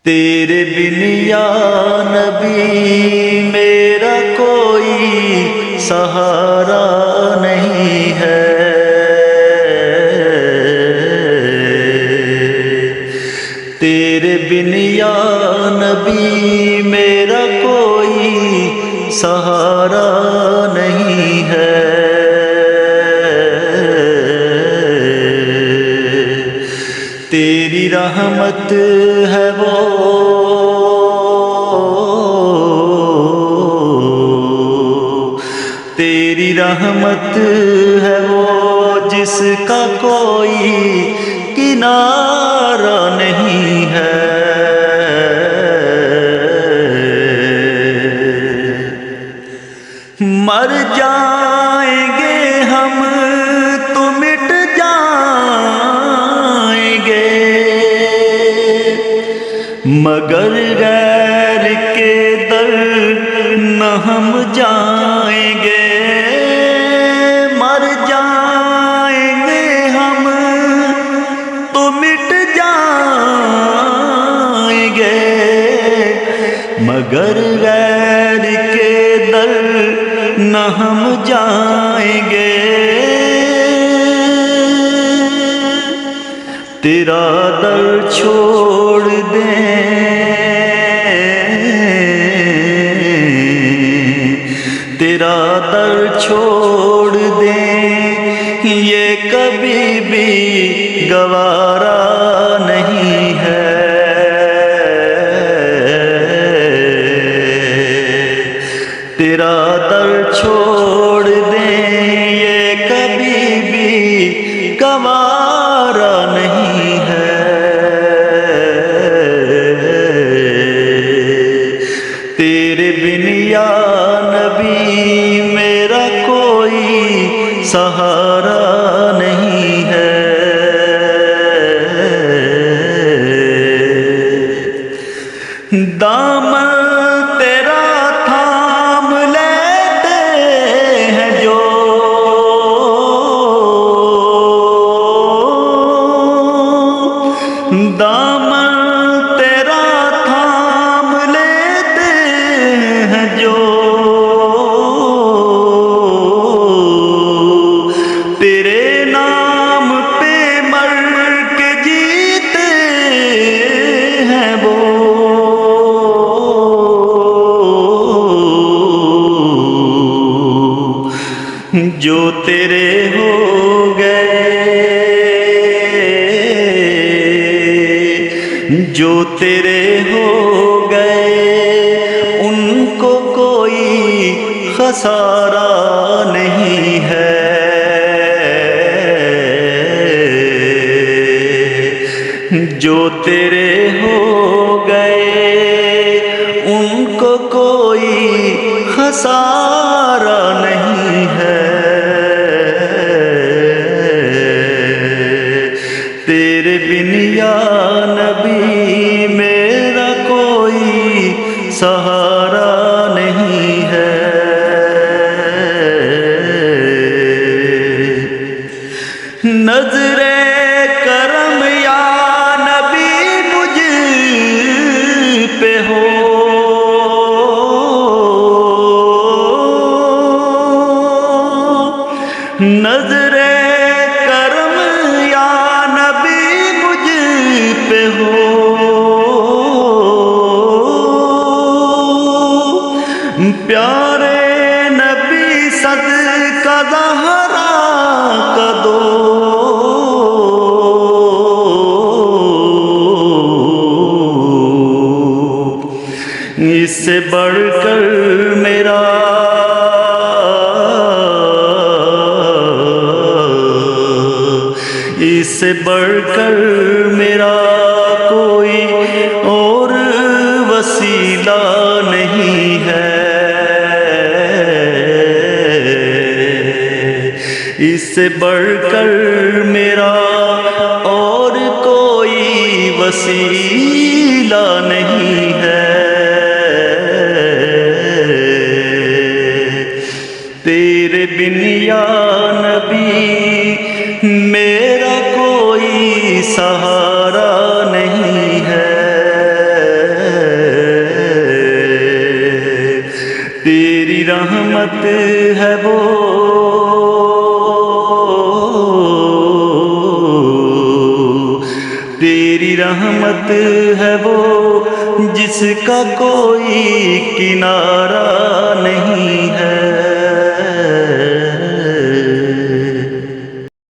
तेरे बिन या नबी मेरा कोई सहारा नहीं है। तेरे बिन या नबी मेरा कोई सहारा नहीं है। तेरी रहमत है वो तेरी रहमत है वो जिसका कोई किनारा नहीं है। मर जाएंगे हम तो मिट जाएंगे, मगर गैर के दर न हम जाएंगे। मर जाएंगे हम तो मिट जाएंगे, मगर गैर के दर न हम जाएंगे। तेरा दर छोड़ दें, तेरा दर छोड़ दें, ये कभी भी गवारा नहीं है। तेरा दर छोड़ दें, ये कभी भी गवारा नहीं है। तेरे बिन या नबी मेरा कोई सहारा नहीं है। दामन तेरा थाम लेते हैं जो, दामन तेरा थाम लेते हैं जो, तेरे नाम पे मर के जीते हैं वो। जो तेरे हो गए, जो तेरे हो गए, उनको कोई खसारा नहीं है। जो तेरे हो गए, उनको कोई खसारा नहीं है। तेरे बिन या नबी मेरा कोई सहारा नहीं है। नजरे करम या नबी मुझ पे हो, नजरे करम या नबी मुझ पे हो। प्यारे नबी सदका ज़हरा का दो, इससे बढ़कर मेरा इससे बढ़कर मेरा कोई और वसीला नहीं है। इससे बढ़कर मेरा और कोई वसीला नहीं है। तेरे बिन या नबी मेरा कोई सहारा नहीं है। तेरी रहमत है वो तेरी रहमत है वो जिसका कोई किनारा नहीं है।